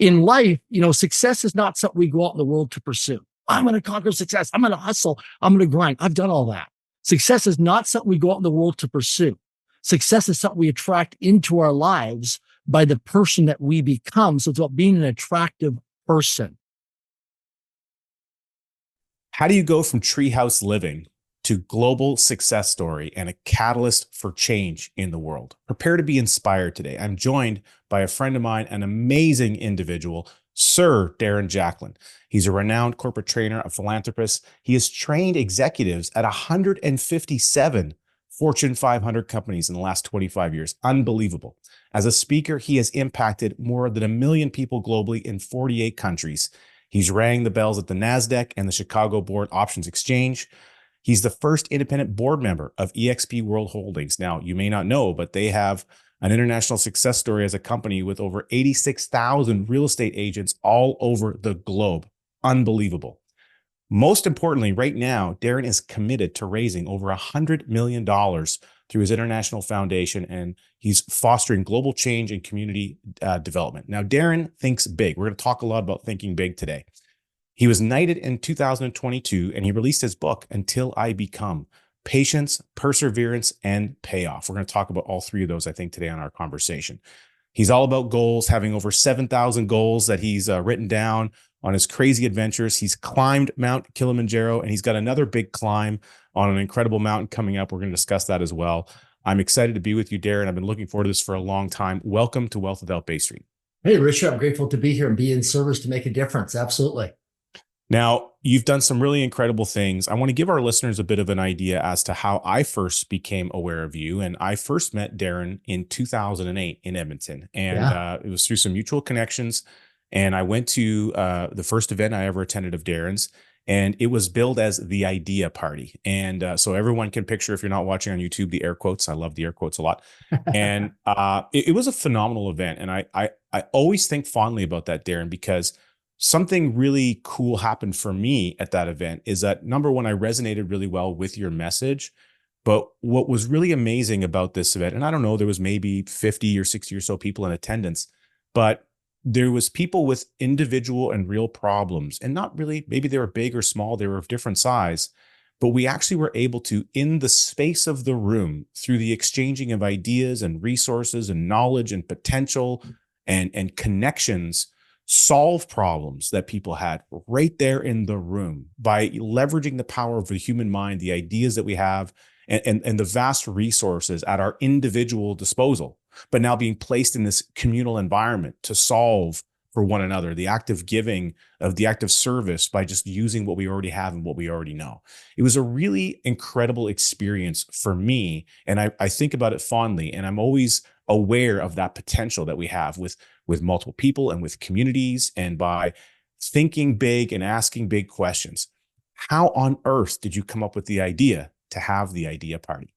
in life, success is not something we go out in the world to pursue. I'm going to conquer success. I'm going to hustle. I'm going to grind. I've done all that. Success is not something we go out in the world to pursue. Success is something we attract into our lives by the person that we become. So it's about being an attractive person. How do you go from treehouse living to global success story and a catalyst for change in the world? Prepare to be inspired today. I'm joined by a friend of mine, an amazing individual, Sir Darren Jacklin. He's a renowned corporate trainer, a philanthropist. He has trained executives at 157 Fortune 500 companies in the last 25 years. Unbelievable. As a speaker, he has impacted more than 1 million people globally in 48 countries. He's rang the bells at the NASDAQ and the Chicago Board Options Exchange. He's the first independent board member of eXp World Holdings. Now, you may not know, but they have an international success story as a company with over 86,000 real estate agents all over the globe. Unbelievable. Most importantly, right now, Darren is committed to raising over $100 million through his international foundation, and he's fostering global change and community development. Now, Darren thinks big. We're going to talk a lot about thinking big today. He was knighted in 2022, and he released his book, Until I Become: Patience, Perseverance, and Payoff. We're going to talk about all three of those, I think, today on our conversation. He's all about goals, having over 7,000 goals that he's written down on his crazy adventures. He's climbed Mount Kilimanjaro, and he's got another big climb on an incredible mountain coming up. We're going to discuss that as well. I'm excited to be with you, Darren. I've been looking forward to this for a long time. Welcome to Wealth Without Bay Street. Hey, Richard, I'm grateful to be here and be in service to make a difference. Absolutely. Now, you've done some really incredible things. I want to give our listeners a bit of an idea as to how I first became aware of you. And I first met Darren in 2008 in Edmonton. And it was through some mutual connections. And I went to the first event I ever attended of Darren's, and it was billed as the Idea Party. And so everyone can picture, if you're not watching on YouTube, the air quotes. I love the air quotes a lot. And it was a phenomenal event. And I always think fondly about that, Darren, because something really cool happened for me at that event. Is that, number one, I resonated really well with your message. But what was really amazing about this event, and I don't know, there was maybe 50 or 60 or so people in attendance, but there was people with individual and real problems, and not really, maybe they were big or small, they were of different size, but we actually were able to, in the space of the room, through the exchanging of ideas and resources and knowledge and potential and connections, solve problems that people had right there in the room by leveraging the power of the human mind, the ideas that we have, and the vast resources at our individual disposal, but now being placed in this communal environment to solve for one another, the act of giving, of the act of service by just using what we already have and what we already know. It was a really incredible experience for me. And I think about it fondly, and I'm always aware of that potential that we have with multiple people and with communities, and by thinking big and asking big questions. How on earth did you come up with the idea to have the Idea Party?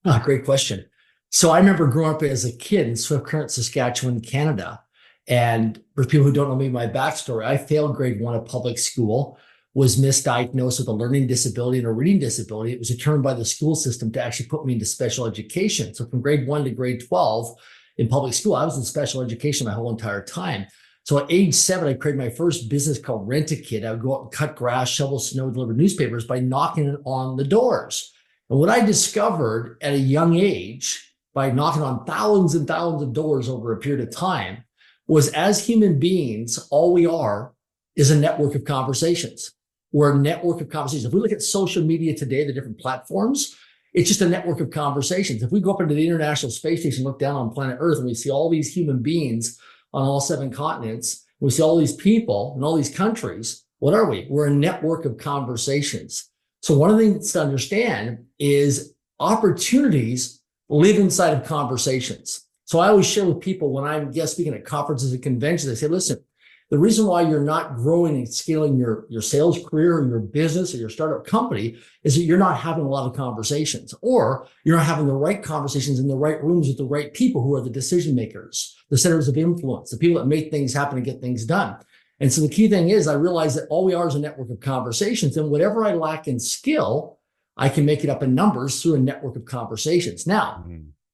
Oh, great question. So I remember growing up as a kid in Swift Current, Saskatchewan, Canada. And for people who don't know me, my backstory, I failed grade 1 of public school, was misdiagnosed with a learning disability and a reading disability. It was determined by the school system to actually put me into special education. So from grade 1 to grade 12 in public school, I was in special education my whole entire time. So at age 7, I created my first business called Rent-A-Kid. I would go out and cut grass, shovel snow, deliver newspapers by knocking on the doors. And what I discovered at a young age, by knocking on thousands and thousands of doors over a period of time, was as human beings, all we are is a network of conversations. We're a network of conversations. If we look at social media today, the different platforms, it's just a network of conversations. If we go up into the International Space Station, look down on planet Earth, and we see all these human beings on all 7 continents, we see all these people in all these countries, what are we? We're a network of conversations. So one of the things to understand is opportunities live inside of conversations. So I always share with people when I'm guest speaking at conferences and conventions, I say, listen, the reason why you're not growing and scaling your sales career or your business or your startup company is that you're not having a lot of conversations, or you're not having the right conversations in the right rooms with the right people who are the decision makers, the centers of influence, the people that make things happen and get things done. And so the key thing is, I realize that all we are is a network of conversations, and whatever I lack in skill, I can make it up in numbers through a network of conversations. Now,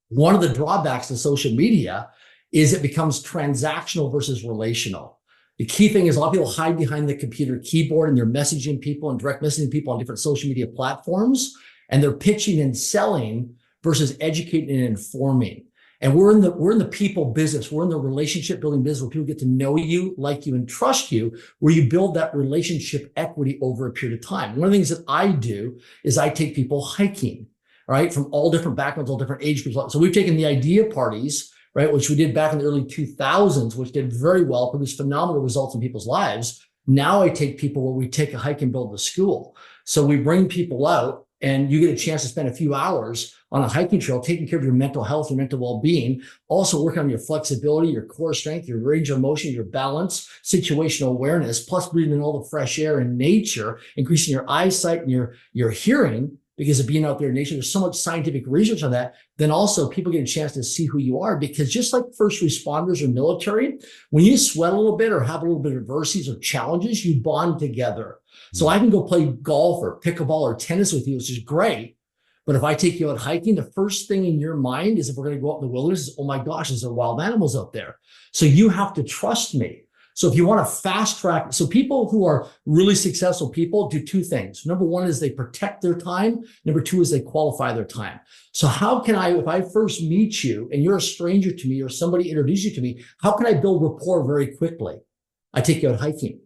one of the drawbacks to social media is it becomes transactional versus relational. The key thing is a lot of people hide behind the computer keyboard and they're messaging people and direct messaging people on different social media platforms, and they're pitching and selling versus educating and informing. And we're in the people business. We're in the relationship building business where people get to know you, like you, and trust you, where you build that relationship equity over a period of time. One of the things that I do is I take people hiking, right? From all different backgrounds, all different age groups. So we've taken the idea parties, right, which we did back in the early 2000s, which did very well, produced phenomenal results in people's lives. Now I take people where we take a hike and build a school. So we bring people out and you get a chance to spend a few hours on a hiking trail, taking care of your mental health, your mental well-being, also working on your flexibility, your core strength, your range of motion, your balance, situational awareness, plus breathing in all the fresh air in nature, increasing your eyesight and your hearing because of being out there in nature. There's so much scientific research on that. Then also people get a chance to see who you are, because just like first responders or military, when you sweat a little bit or have a little bit of adversities or challenges, you bond together. So I can go play golf or pickleball or tennis with you, which is great. But if I take you out hiking, the first thing in your mind is, if we're going to go out in the wilderness, is, oh my gosh, there's wild animals out there. So you have to trust me. So if you want to fast track, so people who are really successful people do two things. Number one is they protect their time. Number two is they qualify their time. So how can I, if I first meet you and you're a stranger to me or somebody introduced you to me, how can I build rapport very quickly? I take you out hiking,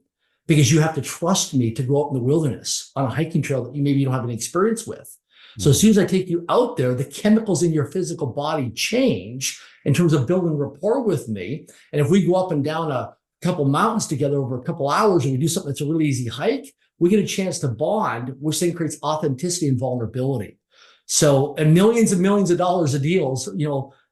because you have to trust me to go out in the wilderness on a hiking trail that you don't have any experience with. So as soon as I take you out there, the chemicals in your physical body change in terms of building rapport with me. And if we go up and down a couple mountains together over a couple hours and we do something that's a really easy hike, we get a chance to bond, which then creates authenticity and vulnerability. So, and millions of dollars of deals,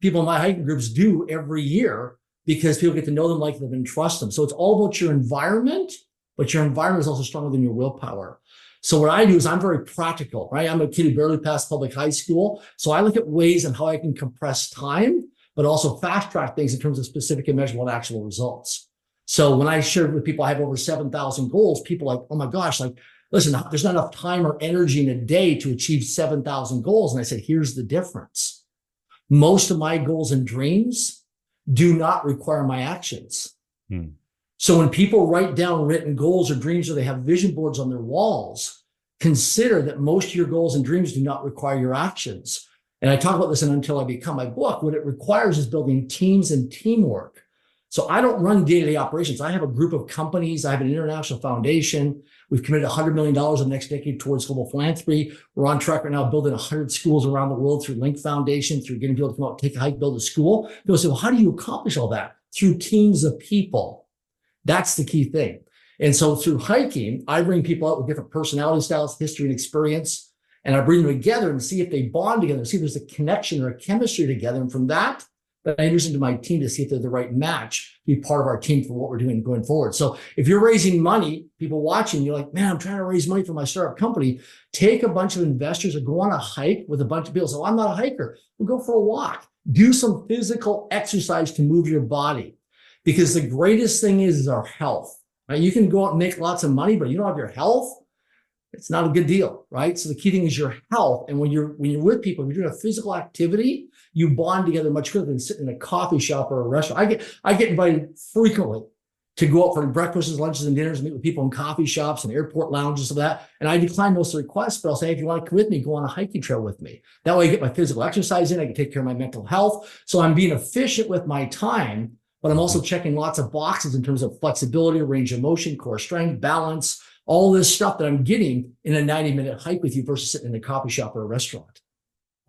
people in my hiking groups do every year, because people get to know them, like them, and trust them. So it's all about your environment, but your environment is also stronger than your willpower. So what I do is I'm very practical, right? I'm a kid who barely passed public high school. So I look at ways on how I can compress time, but also fast track things in terms of specific and measurable and actual results. So when I shared with people I have over 7,000 goals, people are like, oh my gosh, like, listen, there's not enough time or energy in a day to achieve 7,000 goals. And I said, here's the difference. Most of my goals and dreams do not require my actions. So when people write down written goals or dreams, or they have vision boards on their walls, consider that most of your goals and dreams do not require your actions. And I talk about this in Until I Become, my book. What it requires is building teams and teamwork. So I don't run day-to-day operations. I have a group of companies. I have an international foundation. We've committed $100 million in the next decade towards global philanthropy. We're on track right now building 100 schools around the world through Link Foundation, through getting people to come out, take a hike, build a school. People say, well, how do you accomplish all that? Through teams of people. That's the key thing. And so through hiking, I bring people out with different personality styles, history, and experience, and I bring them together and see if they bond together, see if there's a connection or a chemistry together. And from that, I introduce them to my team to see if they're the right match to be part of our team for what we're doing going forward. So if you're raising money, people watching, you're like, man, I'm trying to raise money for my startup company. Take a bunch of investors or go on a hike with a bunch of people. So I'm not a hiker. We'll go for a walk. Do some physical exercise to move your body. Because the greatest thing is our health, right? You can go out and make lots of money, but you don't have your health, it's not a good deal, right? So the key thing is your health. And when you're with people, if you're doing a physical activity, you bond together much quicker than sitting in a coffee shop or a restaurant. I get invited frequently to go out for breakfasts, lunches, and dinners, and meet with people in coffee shops and airport lounges and that. And I decline most of the requests, but I'll say, if you want to come with me, go on a hiking trail with me. That way I get my physical exercise in, I can take care of my mental health. So I'm being efficient with my time, but I'm also checking lots of boxes in terms of flexibility, range of motion, core strength, balance, all this stuff that I'm getting in a 90-minute hike with you versus sitting in a coffee shop or a restaurant.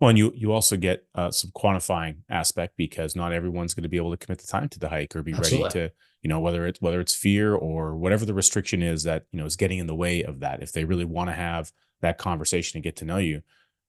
Well, and you also get some quantifying aspect, because not everyone's going to be able to commit the time to the hike or be ready to, whether it's fear or whatever the restriction is that, is getting in the way of that. If they really want to have that conversation and get to know you,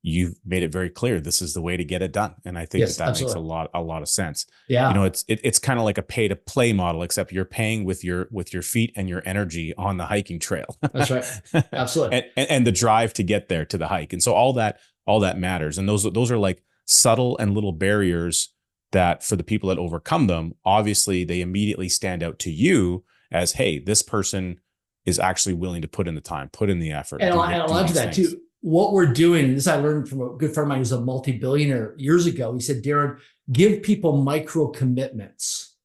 you've made it very clear this is the way to get it done. And I think that makes a lot of sense. Yeah. It's kind of like a pay to play model, except you're paying with your feet and your energy on the hiking trail. That's right. Absolutely. and the drive to get there to the hike. And so all that matters. And those are like subtle and little barriers that, for the people that overcome them, obviously they immediately stand out to you as, hey, this person is actually willing to put in the time, put in the effort. And I'll add to that too. What we're doing, this I learned from a good friend of mine who's a multi-billionaire years ago. He said, Darren, give people micro commitments.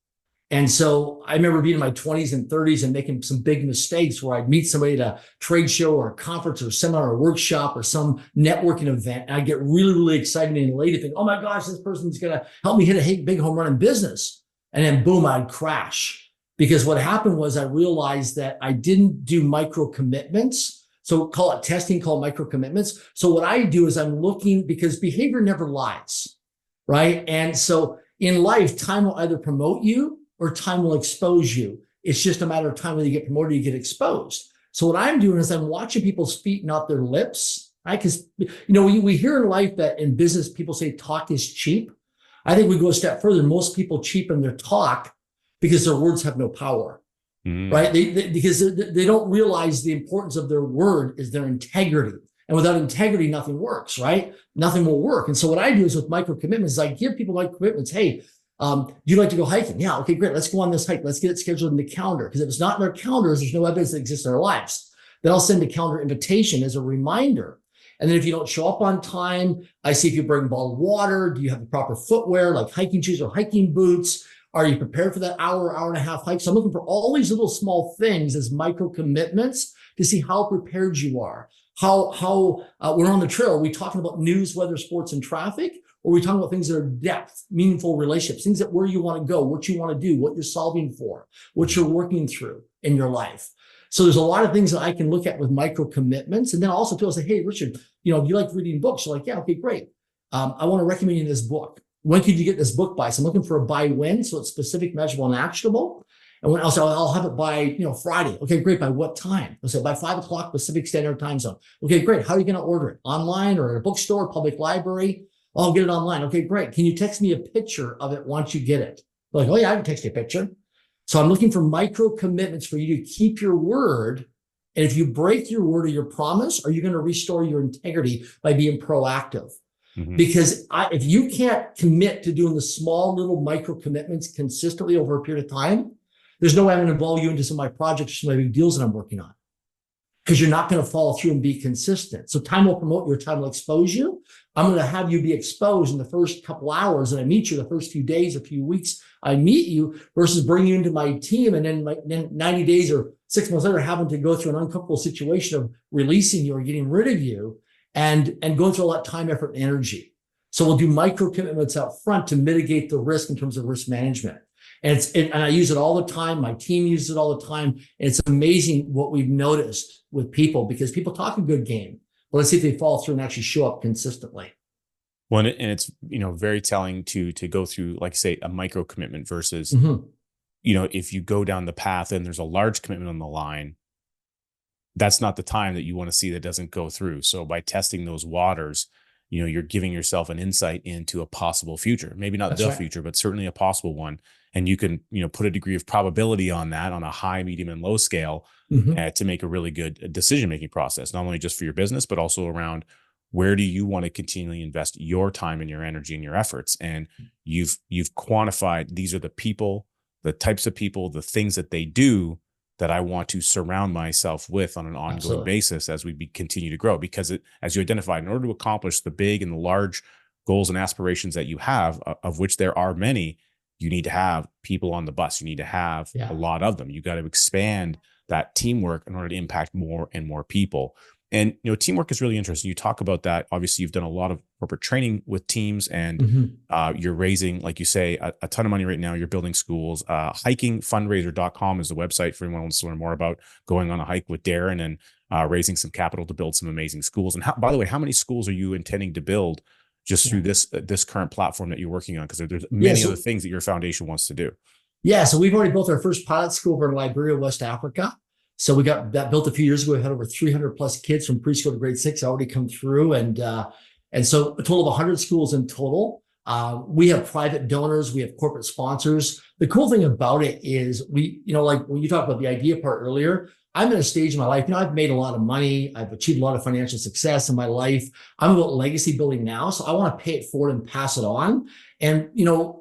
And so I remember being in my 20s and 30s and making some big mistakes where I'd meet somebody at a trade show or a conference or seminar or workshop or some networking event. And I'd get really, really excited and elated, think, oh my gosh, this person's going to help me hit a big home run in business. And then boom, I'd crash. Because what happened was I realized that I didn't do micro commitments. So call it testing, call it micro commitments. So what I do is I'm looking, because behavior never lies, right? And so in life, time will either promote you or time will expose you. It's just a matter of time whether you get promoted or you get exposed. So what I'm doing is I'm watching people's feet, not their lips, right? Because, we hear in life that in business, people say talk is cheap. I think we go a step further. Most people cheapen their talk because their words have no power, right? Because they don't realize the importance of their word is their integrity. And without integrity, nothing works, right? Nothing will work. And so what I do is with micro commitments, I give people micro commitments. Hey, do you like to go hiking? Yeah. Okay, great. Let's go on this hike. Let's get it scheduled in the calendar. Because if it's not in their calendars, there's no evidence that exists in their lives. Then I'll send a calendar invitation as a reminder. And then if you don't show up on time, I see if you bring bottled water. Do you have the proper footwear, like hiking shoes or hiking boots? Are you prepared for that hour and a half hike? So I'm looking for all these little small things as micro commitments to see how prepared you are. How we're on the trail. Are we talking about news, weather, sports, and traffic? Or are we talking about things that are depth, meaningful relationships, things that where you want to go, what you want to do, what you're solving for, what you're working through in your life? So there's a lot of things that I can look at with micro commitments. And then also people say, hey, Richard, do you like reading books? You're like, yeah, okay, great. I want to recommend you this book. When could you get this book by? So I'm looking for a by when, so it's specific, measurable, and actionable. And when else I'll have it by, Friday. Okay, great. By what time? I'll say by 5:00 Pacific Standard Time Zone. Okay, great. How are you going to order it? Online or at a bookstore, public library? Oh, I'll get it online. Okay, great. Can you text me a picture of it once you get it? Like, oh yeah, I can text you a picture. So I'm looking for micro commitments for you to keep your word. And if you break your word or your promise, are you going to restore your integrity by being proactive? Because if you can't commit to doing the small little micro commitments consistently over a period of time, there's no way I'm going to involve you into some of my projects, some of my big deals that I'm working on, because you're not going to follow through and be consistent. So time will promote you, time will expose you. I'm going to have you be exposed in the first couple hours that I meet you, the first few days or few weeks I meet you, versus bring you into my team. And then 90 days or 6 months later, having to go through an uncomfortable situation of releasing you or getting rid of you and going through all that time, effort, and energy. So we'll do micro commitments up front to mitigate the risk in terms of risk management. And I use it all the time. My team uses it all the time. And it's amazing what we've noticed with people, because people talk a good game. But let's see if they follow through and actually show up consistently. Well, and it's, very telling to go through, like say, a micro commitment versus, if you go down the path and there's a large commitment on the line, that's not the time that you want to see that doesn't go through. So by testing those waters, you're giving yourself an insight into a possible future, maybe not the future, but certainly a possible one. And you can, put a degree of probability on that on a high, medium, and low scale to make a really good decision-making process, not only just for your business, but also around where do you want to continually invest your time and your energy and your efforts. And you've quantified, these are the people, the types of people, the things that they do that I want to surround myself with on an ongoing basis as we continue to grow. Because as you identified, in order to accomplish the big and the large goals and aspirations that you have, of which there are many, you need to have people on the bus. You need to have a lot of them. You got to expand that teamwork in order to impact more and more people. And, teamwork is really interesting. You talk about that. Obviously, you've done a lot of corporate training with teams, and you're raising, like you say, a ton of money right now. You're building schools. Hikingfundraiser.com is the website for anyone who wants to learn more about going on a hike with Darren and raising some capital to build some amazing schools. And by the way, how many schools are you intending to build just through this current platform that you're working on? Because there's many other things that your foundation wants to do. Yeah. So we've already built our first pilot school over in Liberia, West Africa. So we got that built a few years ago. We had over 300 plus kids from preschool to grade 6 already come through. And so a total of 100 schools in total. We have private donors. We have corporate sponsors. The cool thing about it is like when you talked about the idea part earlier, I'm at a stage in my life, I've made a lot of money. I've achieved a lot of financial success in my life. I'm about legacy building now. So I want to pay it forward and pass it on. And,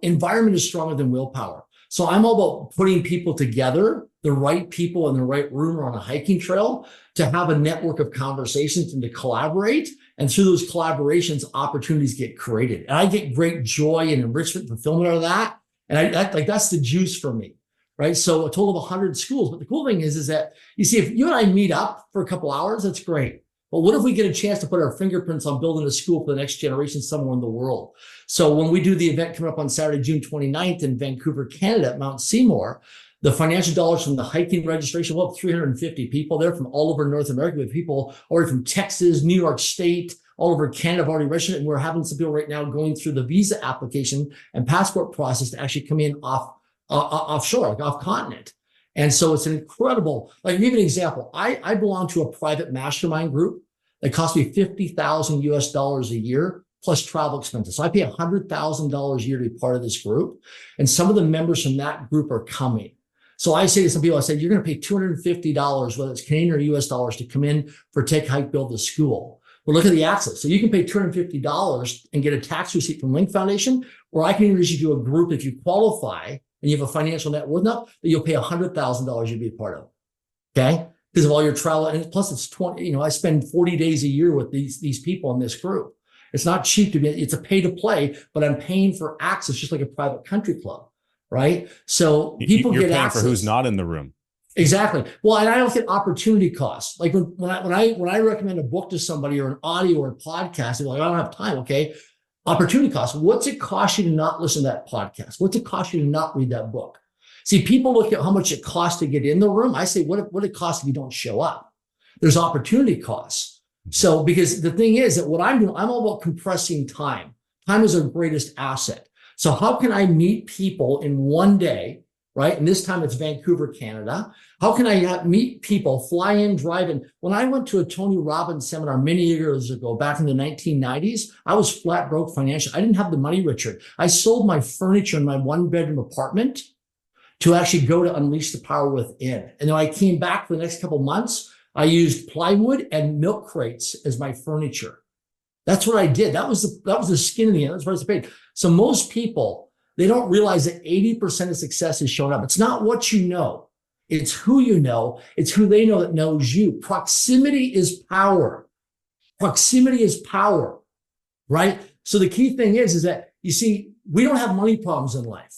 environment is stronger than willpower. So I'm all about putting people together, the right people in the right room or on a hiking trail, to have a network of conversations and to collaborate. And through those collaborations, opportunities get created. And I get great joy and enrichment, fulfillment out of that. And that's the juice for me. right? So a total of 100 schools. But the cool thing is that you see, if you and I meet up for a couple hours, that's great. But what if we get a chance to put our fingerprints on building a school for the next generation somewhere in the world? So when we do the event coming up on Saturday, June 29th in Vancouver, Canada, at Mount Seymour, the financial dollars from the hiking registration, we'll have 350 people there from all over North America. We have people already from Texas, New York State, all over Canada have already registered. And we're having some people right now going through the visa application and passport process to actually come in offshore, like off continent. And so it's an incredible, like give you an example. I belong to a private mastermind group that costs me $50,000 US a year plus travel expenses. So I pay $100,000 a year to be part of this group. And some of the members from that group are coming. So I say to some people, I said, you're going to pay $250, whether it's Canadian or US dollars, to come in for Take Hike Build the School. Well, look at the access. So you can pay $250 and get a tax receipt from Link Foundation, or I can introduce you to a group if you qualify and you have a financial net worth enough that you'll pay $100,000 you'd be a part of. Okay? Because of all your travel. And plus it's 20, I spend 40 days a year with these people in this group. It's not cheap to be, it's a pay to play, but I'm paying for access just like a private country club, right? So people You're get paying access. for who's not in the room. Exactly. Well, and I don't get opportunity costs. Like when I recommend a book to somebody or an audio or a podcast, they're like, I don't have time. Okay. Opportunity costs. What's it cost you to not listen to that podcast? What's it cost you to not read that book? See, people look at how much it costs to get in the room. I say, what it costs if you don't show up? There's opportunity costs. So, because the thing is that what I'm doing, I'm all about compressing time. Time is our greatest asset. So how can I meet people in one day, right? And this time it's Vancouver, Canada. How can I meet people, fly in, drive in? When I went to a Tony Robbins seminar many years ago, back in the 1990s, I was flat broke financially. I didn't have the money, Richard. I sold my furniture in my one-bedroom apartment to actually go to unleash the power within. And then I came back for the next couple of months. I used plywood and milk crates as my furniture. That's what I did. That was the skin in the end. That's what I was paid. So most people, they don't realize that 80% of success is showing up. It's not what you know. It's who you know. It's who they know that knows you. Proximity is power. Proximity is power, right? So the key thing is that, you see, we don't have money problems in life.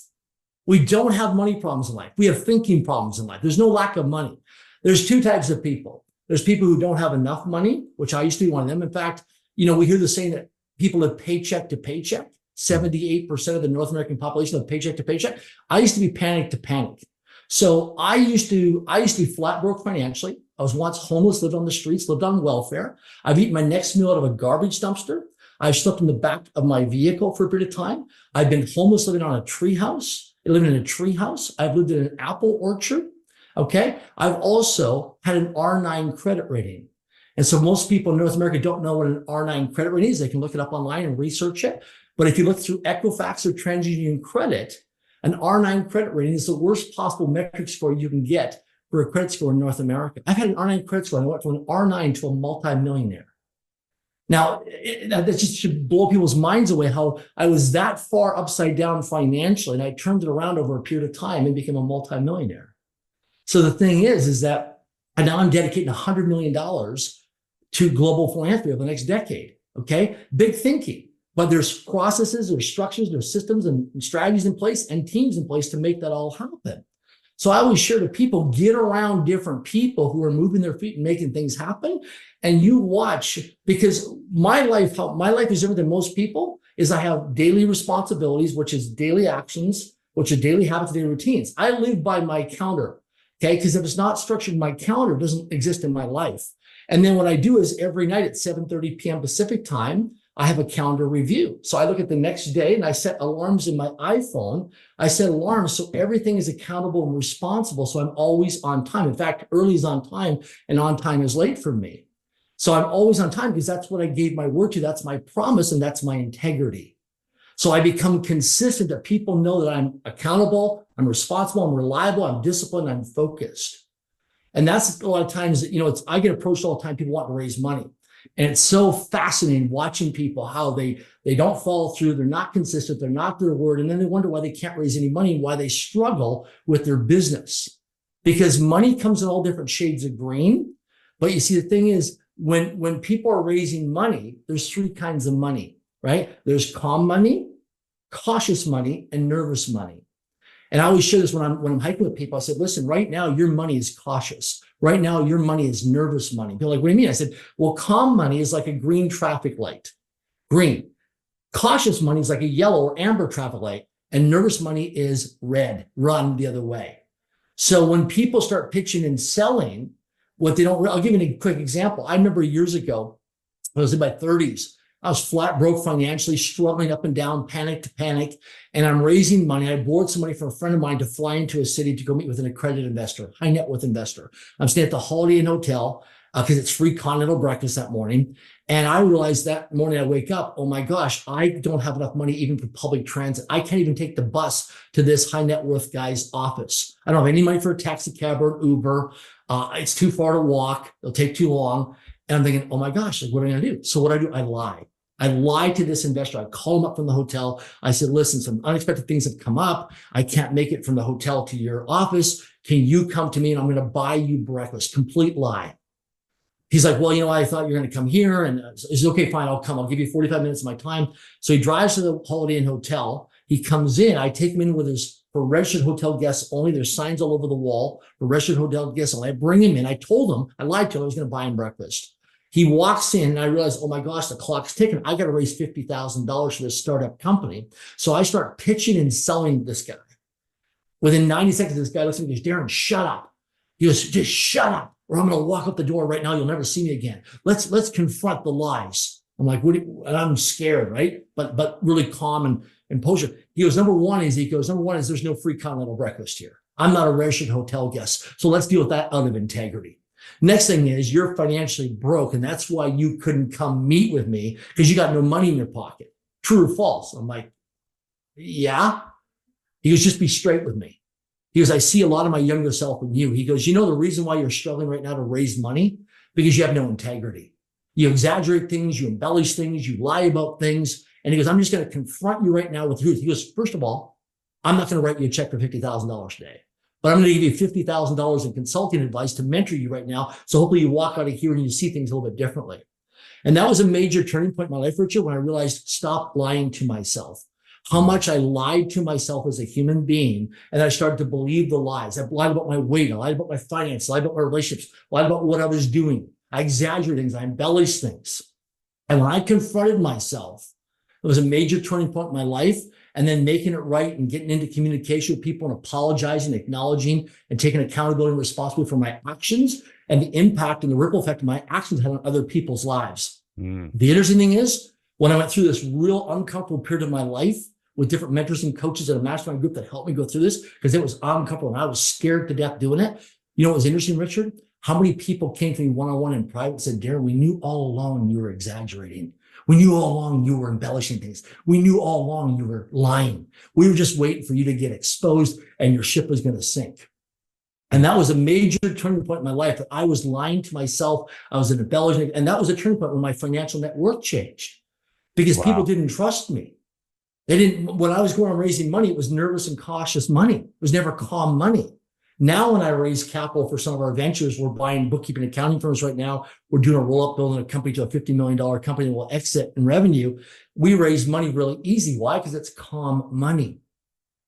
We don't have money problems in life. We have thinking problems in life. There's no lack of money. There's two types of people. There's people who don't have enough money, which I used to be one of them. In fact, we hear the saying that people live paycheck to paycheck. 78% of the North American population live paycheck to paycheck. I used to be panic to panic. So I used to be flat broke financially. I was once homeless, lived on the streets, lived on welfare. I've eaten my next meal out of a garbage dumpster. I've slept in the back of my vehicle for a period of time. I've been homeless, living on a treehouse. Living in a treehouse. I've lived in an apple orchard. Okay. I've also had an R9 credit rating. And so most people in North America don't know what an R9 credit rating is. They can look it up online and research it. But if you look through Equifax or TransUnion Credit, an R9 credit rating is the worst possible metric score you can get for a credit score in North America. I've had an R9 credit score and I went from an R9 to a multimillionaire. Now, that just should blow people's minds away how I was that far upside down financially, and I turned it around over a period of time and became a multimillionaire. So the thing is that now I'm dedicating $100 million to global philanthropy over the next decade, okay? Big thinking, but there's processes, there's structures, there's systems and strategies in place and teams in place to make that all happen. So I always share to people, get around different people who are moving their feet and making things happen. And you watch, because my life is different than most people, is I have daily responsibilities, which is daily actions, which are daily habits, daily routines. I live by my calendar, okay? Because if it's not structured, my calendar doesn't exist in my life. And then what I do is every night at 7:30 p.m. Pacific time, I have a calendar review. So I look at the next day and I set alarms in my iPhone. I set alarms so everything is accountable and responsible. So I'm always on time. In fact, early is on time and on time is late for me. So I'm always on time because that's what I gave my word to. That's my promise and that's my integrity. So I become consistent that people know that I'm accountable, I'm responsible, I'm reliable, I'm disciplined, I'm focused. And that's a lot of times, I get approached all the time. People want to raise money. And it's so fascinating watching people, how they don't follow through. They're not consistent. They're not their word. And then they wonder why they can't raise any money and why they struggle with their business, because money comes in all different shades of green. But you see, the thing is, when people are raising money, there's three kinds of money, right? There's calm money, cautious money, and nervous money. And I always share this when I'm hiking with people. I said, listen, right now, your money is cautious. Right now, your money is nervous money. People are like, what do you mean? I said, well, calm money is like a green traffic light. Green. Cautious money is like a yellow or amber traffic light. And nervous money is red. Run the other way. So when people start pitching and selling what they don't, I'll give you a quick example. I remember years ago, I was in my 30s. I was flat broke financially, struggling up and down, panic to panic. And I'm raising money. I borrowed some money from a friend of mine to fly into a city to go meet with an accredited investor, high net worth investor. I'm staying at the Holiday Inn Hotel because it's free continental breakfast that morning. And I realized that morning I wake up, oh my gosh, I don't have enough money even for public transit. I can't even take the bus to this high net worth guy's office. I don't have any money for a taxi cab or an Uber. It's too far to walk. It'll take too long. And I'm thinking, oh my gosh, like, what am I going to do? So what do? I lie. I lied to this investor. I call him up from the hotel. I said, listen, some unexpected things have come up. I can't make it from the hotel to your office. Can you come to me and I'm going to buy you breakfast? Complete lie. He's like, well, I thought you're going to come here. And he's okay, fine, I'll come. I'll give you 45 minutes of my time. So he drives to the Holiday Inn Hotel. He comes in. I take him in with for registered hotel guests only. There's signs all over the wall for registered hotel guests only. I bring him in. I told him, I lied to him, I was going to buy him breakfast. He walks in and I realize, oh my gosh, the clock's ticking. I got to raise $50,000 for this startup company. So I start pitching and selling this guy. Within 90 seconds, this guy looks at me and goes, Darren, shut up. He goes, just shut up, or I'm going to walk out the door right now. You'll never see me again. Let's confront the lies. I'm like, and I'm scared, right? But really calm and posture. He goes, number one is there's no free continental breakfast here. I'm not a registered hotel guest. So let's deal with that out of integrity. Next thing is you're financially broke, and that's why you couldn't come meet with me because you got no money in your pocket. True or false? I'm like, yeah. He goes, just be straight with me. He goes, I see a lot of my younger self in you. He goes, the reason why you're struggling right now to raise money? Because you have no integrity. You exaggerate things, you embellish things, you lie about things. And he goes, I'm just going to confront you right now with truth. He goes, first of all, I'm not going to write you a check for $50,000 today. But I'm going to give you $50,000 in consulting advice to mentor you right now. So hopefully you walk out of here and you see things a little bit differently. And that was a major turning point in my life, Richard, when I realized stop lying to myself. How much I lied to myself as a human being. And I started to believe the lies. I lied about my weight. I lied about my finances. I lied about my relationships. I lied about what I was doing. I exaggerated things. I embellished things. And when I confronted myself, it was a major turning point in my life. And then making it right and getting into communication with people and apologizing, acknowledging, and taking accountability and responsibility for my actions and the impact and the ripple effect my actions had on other people's lives. The interesting thing is, when I went through this real uncomfortable period of my life with different mentors and coaches at a mastermind group that helped me go through this, because it was uncomfortable and I was scared to death doing it. You know what was interesting, Richard? How many people came to me one-on-one in private and said, Darren, we knew all along you were exaggerating. We knew all along you were embellishing things. We knew all along you were lying. We were just waiting for you to get exposed and your ship was going to sink. And that was a major turning point in my life, that I was lying to myself. I was embellishing. And that was a turning point when my financial net worth changed, because people didn't trust me. They didn't. When I was going on raising money, it was nervous and cautious money. It was never calm money. Now, when I raise capital for some of our ventures, we're buying bookkeeping and accounting firms right now. We're doing a roll-up, building a company to a $50 million company that will exit in revenue. We raise money really easy. Why? Because it's calm money.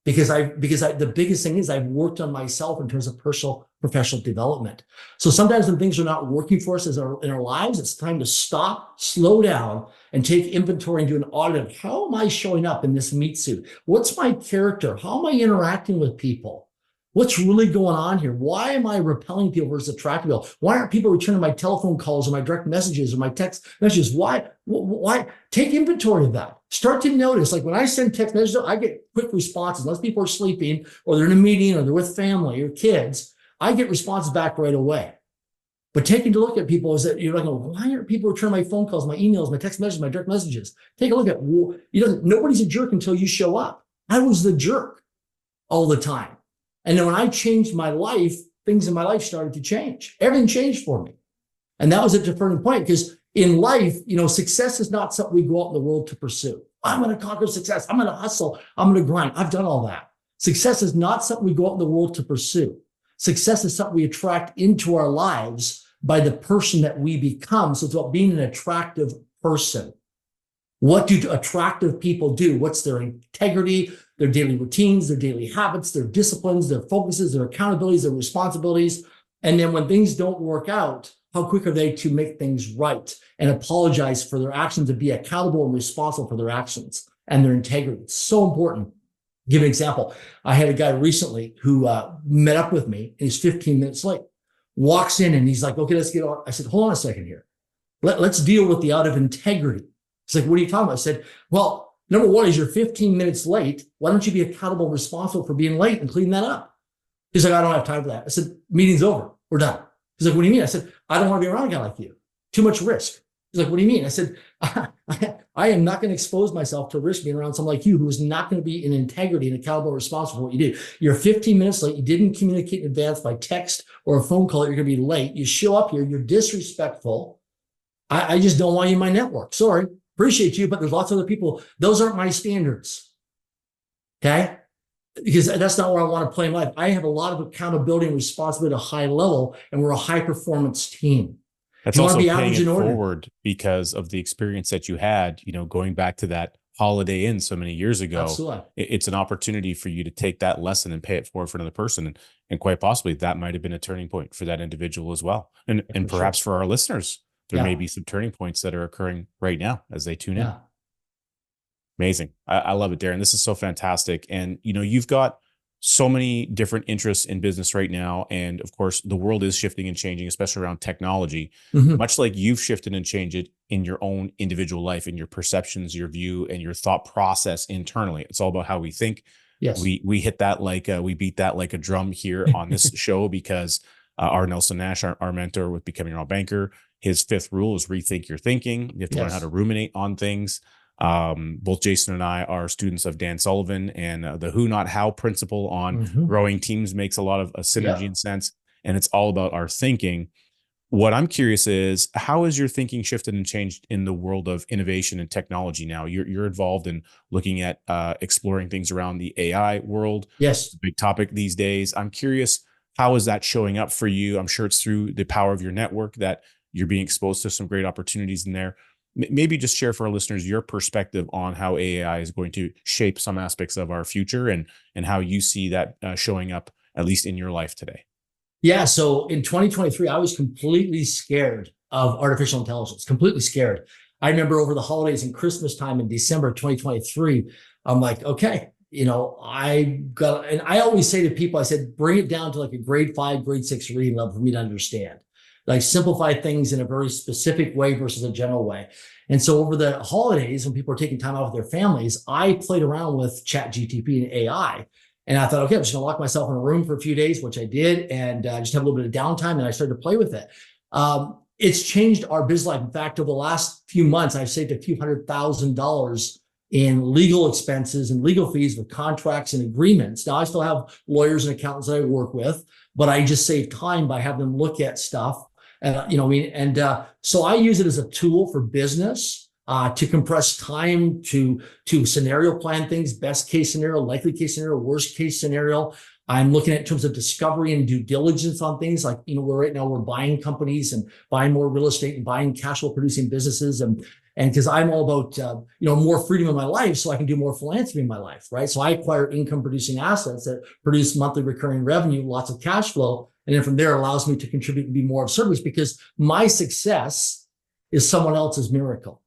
Because the biggest thing is I've worked on myself in terms of personal, professional development. So sometimes when things are not working for us in our lives, it's time to stop, slow down, and take inventory and do an audit of how am I showing up in this meat suit? What's my character? How am I interacting with people? What's really going on here? Why am I repelling people versus attracting people? Why aren't people returning my telephone calls or my direct messages or my text messages? Why? Take inventory of that. Start to notice, like when I send text messages, I get quick responses. Unless people are sleeping or they're in a meeting or they're with family or kids, I get responses back right away. But taking a look at people is that you're like, why aren't people returning my phone calls, my emails, my text messages, my direct messages? Take a look at, nobody's a jerk until you show up. I was the jerk all the time. And then when I changed my life, things in my life started to change. Everything changed for me. And that was a defining point, because in life, success is not something we go out in the world to pursue. I'm going to conquer success. I'm going to hustle. I'm going to grind. I've done all that. Success is not something we go out in the world to pursue. Success is something we attract into our lives by the person that we become. So it's about being an attractive person. What do attractive people do? What's their integrity, their daily routines, their daily habits, their disciplines, their focuses, their accountabilities, their responsibilities. And then when things don't work out, how quick are they to make things right and apologize for their actions and be accountable and responsible for their actions and their integrity? It's so important. Give an example. I had a guy recently who met up with me and he's 15 minutes late. Walks in and he's like, okay, let's get on. I said, hold on a second here. Let's deal with the out of integrity. He's like, what are you talking about? I said, well, number one is you're 15 minutes late. Why don't you be accountable and responsible for being late and clean that up? He's like, I don't have time for that. I said, meeting's over. We're done. He's like, what do you mean? I said, I don't want to be around a guy like you. Too much risk. He's like, what do you mean? I said, I am not going to expose myself to risk being around someone like you who is not going to be in integrity and accountable and responsible for what you do. You're 15 minutes late. You didn't communicate in advance by text or a phone call that you're going to be late. You show up here. You're disrespectful. I just don't want you in my network. Sorry. Appreciate you, but there's lots of other people. Those aren't my standards. Okay? Because that's not where I want to play in life. I have a lot of accountability and responsibility at a high level, and we're a high performance team. That's also paying it forward because of the experience that you had, going back to that Holiday Inn so many years ago. Absolutely. It's an opportunity for you to take that lesson and pay it forward for another person. And quite possibly that might have been a turning point for that individual as well. And perhaps for our listeners, there may be some turning points that are occurring right now as they tune in. Amazing. I love it, Darren. This is so fantastic. And, you've got so many different interests in business right now. And of course, the world is shifting and changing, especially around technology, much like you've shifted and changed it in your own individual life, in your perceptions, your view, and your thought process internally. It's all about how we think. Yes. We hit that we beat that like a drum here on this show because our Nelson Nash, our mentor with Becoming Your Own Banker, his 5th rule is rethink your thinking. You have to learn how to ruminate on things. Both Jason and I are students of Dan Sullivan, and the who, not how principle on growing teams makes a lot of synergy and sense. And it's all about our thinking. What I'm curious is, how has your thinking shifted and changed in the world of innovation and technology now? You're involved in looking at exploring things around the AI world. Yes. It's a big topic these days. I'm curious, how is that showing up for you? I'm sure it's through the power of your network that you're being exposed to some great opportunities in there. Maybe just share for our listeners your perspective on how AI is going to shape some aspects of our future and how you see that showing up, at least in your life today. Yeah. So in 2023, I was completely scared of artificial intelligence, completely scared. I remember over the holidays and Christmas time in December 2023, I'm like, okay, and I always say to people, I said, bring it down to like a grade 5, grade 6 reading level for me to understand. Like simplify things in a very specific way versus a general way. And so over the holidays, when people are taking time out with their families, I played around with ChatGPT and AI. And I thought, okay, I'm just gonna lock myself in a room for a few days, which I did, and just have a little bit of downtime. And I started to play with it. It's changed our business life. In fact, over the last few months, I've saved a few $100,000 in legal expenses and legal fees with contracts and agreements. Now, I still have lawyers and accountants that I work with, but I just save time by having them look at stuff. So I use it as a tool for business to compress time, to scenario plan things, best case scenario, likely case scenario, worst case scenario. I'm looking at in terms of discovery and due diligence on things like, right now we're buying companies and buying more real estate and buying cash flow producing businesses. And because I'm all about, more freedom in my life so I can do more philanthropy in my life, right? So I acquire income producing assets that produce monthly recurring revenue, lots of cash flow. And then from there, it allows me to contribute and be more of service because my success is someone else's miracle.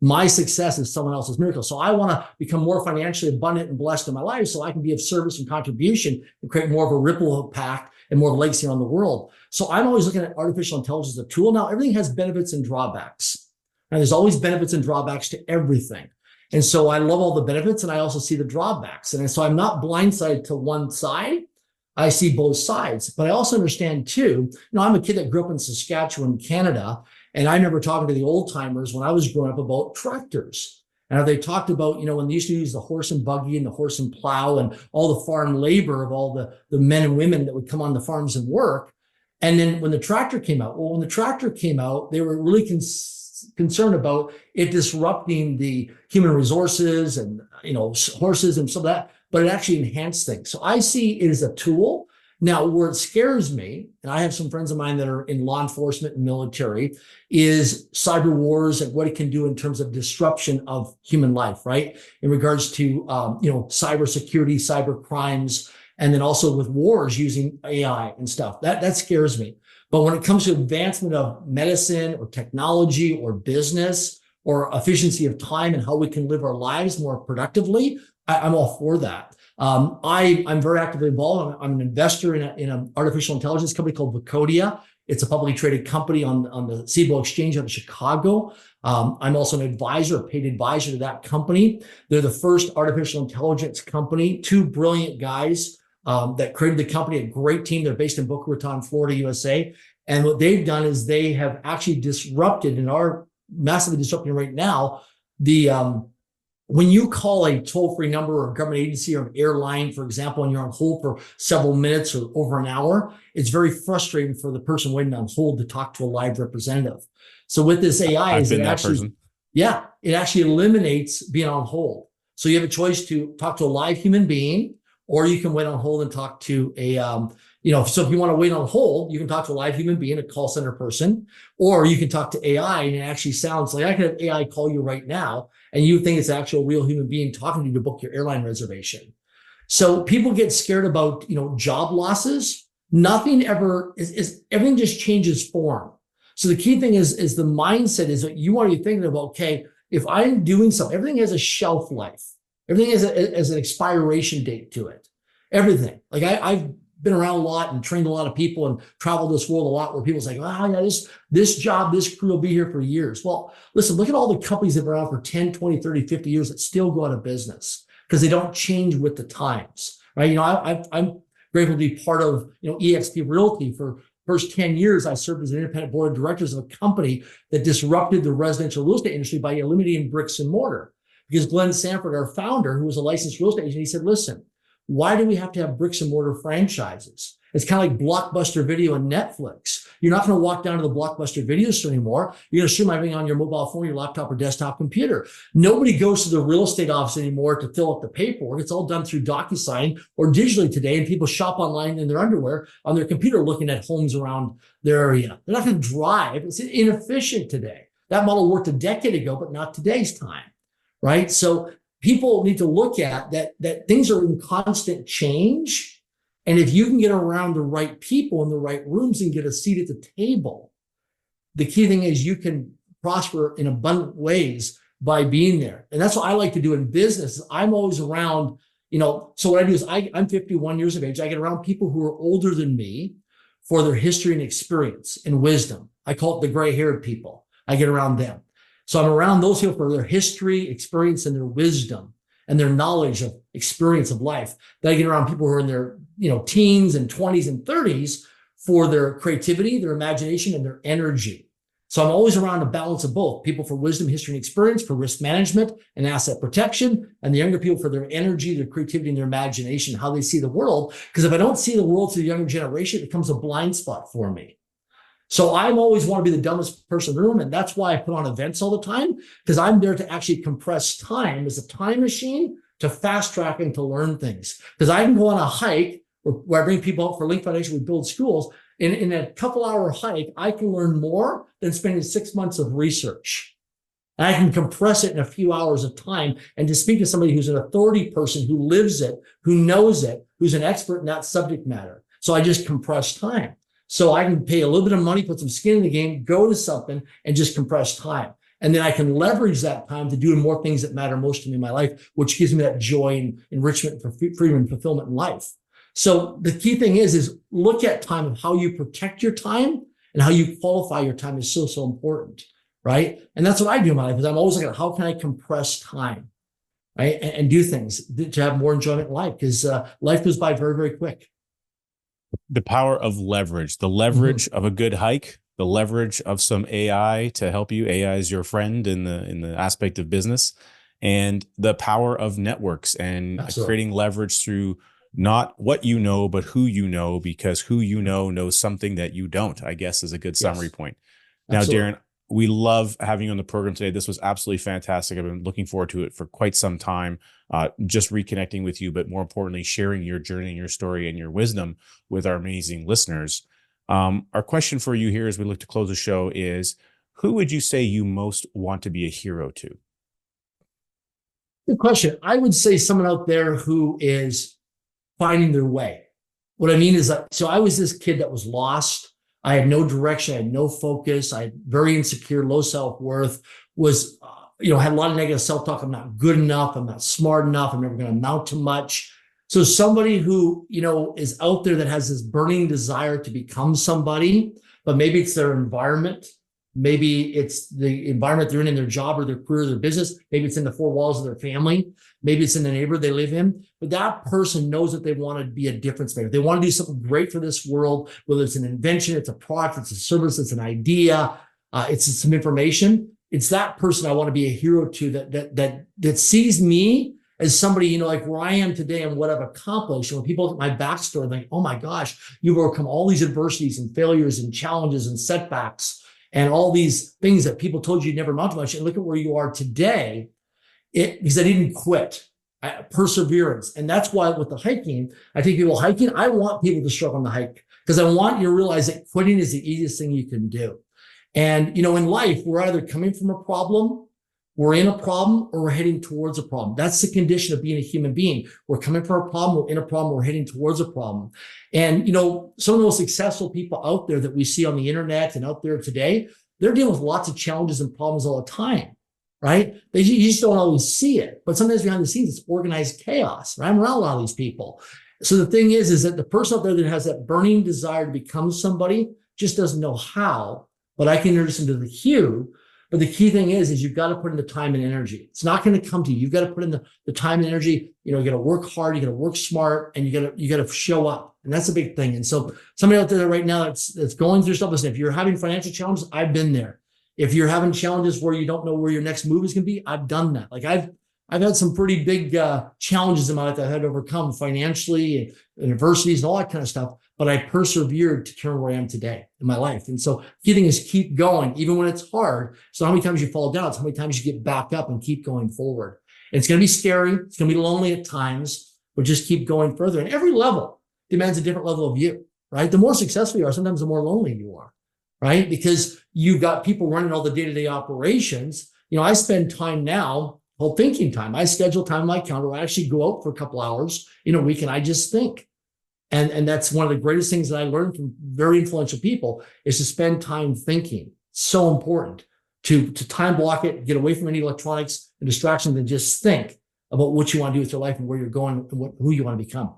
My success is someone else's miracle. So I want to become more financially abundant and blessed in my life so I can be of service and contribution and create more of a ripple impact and more of a legacy on the world. So I'm always looking at artificial intelligence as a tool. Now, everything has benefits and drawbacks. And there's always benefits and drawbacks to everything. And so I love all the benefits and I also see the drawbacks. And so I'm not blindsided to one side. I see both sides, but I also understand too, I'm a kid that grew up in Saskatchewan, Canada. And I remember talking to the old timers when I was growing up about tractors. And they talked about, when they used to use the horse and buggy and the horse and plow and all the farm labor of all the men and women that would come on the farms and work. And then when the tractor came out, they were really concerned about it disrupting the human resources and, horses and some of that, but it actually enhanced things. So I see it as a tool Now, where it scares me, and I have some friends of mine that are in law enforcement and military, is cyber wars and what it can do in terms of disruption of human life, right? In regards to, cyber security, cyber crimes, and then also with wars using AI and stuff. That scares me. But when it comes to advancement of medicine or technology or business or efficiency of time and how we can live our lives more productively, I'm all for that. I'm very actively involved. I'm an investor in an artificial intelligence company called Vocodia. It's a publicly traded company on the Cboe Exchange out of Chicago. I'm also an advisor, a paid advisor to that company. They're the first artificial intelligence company, two brilliant guys that created the company, a great team. They're based in Boca Raton, Florida, USA. And what they've done is they have actually disrupted and are massively disrupting right now when you call a toll-free number or a government agency or an airline, for example, and you're on hold for several minutes or over an hour, it's very frustrating for the person waiting on hold to talk to a live representative. So with this AI, I've been that person. Yeah, it actually eliminates being on hold. So you have a choice to talk to a live human being, or you can wait on hold and talk to a, so if you want to wait on hold, you can talk to a live human being, a call center person, or you can talk to AI and it actually sounds like I could have AI call you right now and you think it's an actual real human being talking to you to book your airline reservation. So people get scared about, job losses. Nothing ever everything just changes form. So the key thing is the mindset is that you want to be thinking about, okay, if I'm doing something, everything has a shelf life. Everything has an expiration date to it. Everything. Like I've been around a lot and trained a lot of people and traveled this world a lot where people say, this job, this crew will be here for years. Well, listen, look at all the companies that have been around for 10, 20, 30, 50 years that still go out of business because they don't change with the times, right? I'm grateful to be part of, EXP Realty. For first 10 years, I served as an independent board of directors of a company that disrupted the residential real estate industry by eliminating bricks and mortar. Because Glenn Sanford, our founder, who was a licensed real estate agent, he said, listen, why do we have to have bricks and mortar franchises? It's kind of like Blockbuster Video and Netflix. You're not going to walk down to the Blockbuster Video store anymore. You're going to stream everything on your mobile phone, your laptop, or desktop computer. Nobody goes to the real estate office anymore to fill out the paperwork. It's all done through DocuSign or digitally today, and people shop online in their underwear on their computer looking at homes around their area. They're not going to drive. It's inefficient today. That model worked a decade ago, but not today's time, right? So people need to look at that things are in constant change. And if you can get around the right people in the right rooms and get a seat at the table, the key thing is you can prosper in abundant ways by being there. And that's what I like to do in business. I'm always around, so what I do is I'm 51 years of age. I get around people who are older than me for their history and experience and wisdom. I call it the gray-haired people. I get around them. So I'm around those people for their history, experience, and their wisdom and their knowledge of experience of life. Then I get around people who are in their, teens and 20s and 30s for their creativity, their imagination, and their energy. So I'm always around a balance of both: people for wisdom, history, and experience, for risk management and asset protection, and the younger people for their energy, their creativity, and their imagination, how they see the world. Because if I don't see the world through the younger generation, it becomes a blind spot for me. So I always want to be the dumbest person in the room. And that's why I put on events all the time, because I'm there to actually compress time as a time machine to fast track and to learn things. Because I can go on a hike where I bring people out for Link Foundation, we build schools. In a couple hour hike, I can learn more than spending 6 months of research. And I can compress it in a few hours of time and to speak to somebody who's an authority person who lives it, who knows it, who's an expert in that subject matter. So I just compress time. So I can pay a little bit of money, put some skin in the game, go to something and just compress time. And then I can leverage that time to do more things that matter most to me in my life, which gives me that joy and enrichment for freedom and fulfillment in life. So the key thing is look at time of how you protect your time and how you qualify your time is so, so important, right? And that's what I do in my life, is I'm always looking at how can I compress time, right? And do things to have more enjoyment in life, because life goes by very, very quick. The power of leverage, the leverage of a good hike, the leverage of some AI to help you. AI is your friend in the aspect of business, and the power of networks and creating leverage through not what you know, but who you know, because who you know knows something that you don't, I guess, is a good summary point. Now, Darren, we love having you on the program today. This was absolutely fantastic. I've been looking forward to it for quite some time, just reconnecting with you, but more importantly, sharing your journey and your story and your wisdom with our amazing listeners. Our question for you here as we look to close the show is, who would you say you most want to be a hero to? Good question. I would say someone out there who is finding their way. What I mean is that, so I was this kid that was lost. I had no direction. I had no focus. I had very insecure, low self-worth, was, had a lot of negative self-talk. I'm not good enough. I'm not smart enough. I'm never going to amount to much. So somebody who, is out there that has this burning desire to become somebody, but maybe it's their environment. Maybe it's the environment they're in their job or their career, or their business. Maybe it's in the four walls of their family. Maybe it's in the neighborhood they live in. But that person knows that they want to be a difference maker. They want to do something great for this world, whether it's an invention, it's a product, it's a service, it's an idea, it's some information. It's that person I want to be a hero to, that sees me as somebody, like where I am today and what I've accomplished. And when people look at my backstory, they think, oh my gosh, you've overcome all these adversities and failures and challenges and setbacks and all these things that people told you never amount to much. And look at where you are today, because I didn't quit. Perseverance. And that's why with the hiking, I take people hiking. I want people to struggle on the hike because I want you to realize that quitting is the easiest thing you can do. And, in life, we're either coming from a problem, we're in a problem, or we're heading towards a problem. That's the condition of being a human being. We're coming from a problem, we're in a problem, we're heading towards a problem. And, some of the most successful people out there that we see on the internet and out there today, they're dealing with lots of challenges and problems all the time, right? You just don't always see it. But sometimes behind the scenes, it's organized chaos, right? I'm around a lot of these people. So the thing is that the person out there that has that burning desire to become somebody just doesn't know how, but I can introduce them to the cue. But the key thing is you've got to put in the time and energy. It's not going to come to you. You've got to put in the time and energy. You got to work hard. You got to work smart, and you got to show up. And that's a big thing. And so somebody out there right now that's going through stuff, listen, if you're having financial challenges, I've been there. If you're having challenges where you don't know where your next move is going to be, I've done that. Like I've had some pretty big challenges in my life that I had to overcome financially and adversities and all that kind of stuff. But I persevered to turn where I am today in my life. And so the key thing is keep going, even when it's hard. So how many times you fall down, it's how many times you get back up and keep going forward. And it's going to be scary. It's going to be lonely at times, but just keep going further. And every level demands a different level of you, right? The more successful you are, sometimes the more lonely you are, right? Because you've got people running all the day-to-day operations. I spend time now, whole thinking time. I schedule time on my calendar. I actually go out for a couple hours in a week and I just think. And that's one of the greatest things that I learned from very influential people is to spend time thinking. So important to time block it, get away from any electronics and distractions, and just think about what you want to do with your life and where you're going and who you want to become.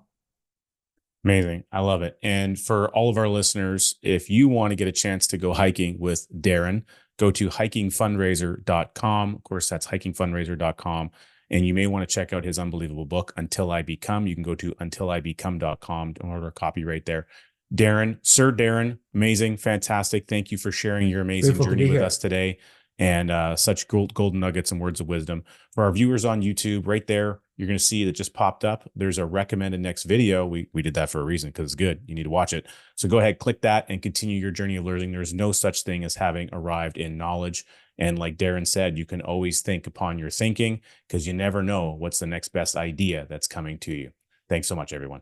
Amazing. I love it. And for all of our listeners, if you want to get a chance to go hiking with Darren, go to hikingfundraiser.com. Of course, that's hikingfundraiser.com. And you may want to check out his unbelievable book, Until I Become. You can go to untilibecome.com to order a copy right there. Darren, Sir Darren, amazing, fantastic. Thank you for sharing your amazing journey with us today, and such golden nuggets and words of wisdom. For our viewers on YouTube, right there, you're going to see that just popped up. There's a recommended next video. We did that for a reason because it's good. You need to watch it. So go ahead, click that and continue your journey of learning. There's no such thing as having arrived in knowledge. And like Darren said, you can always think upon your thinking because you never know what's the next best idea that's coming to you. Thanks so much, everyone.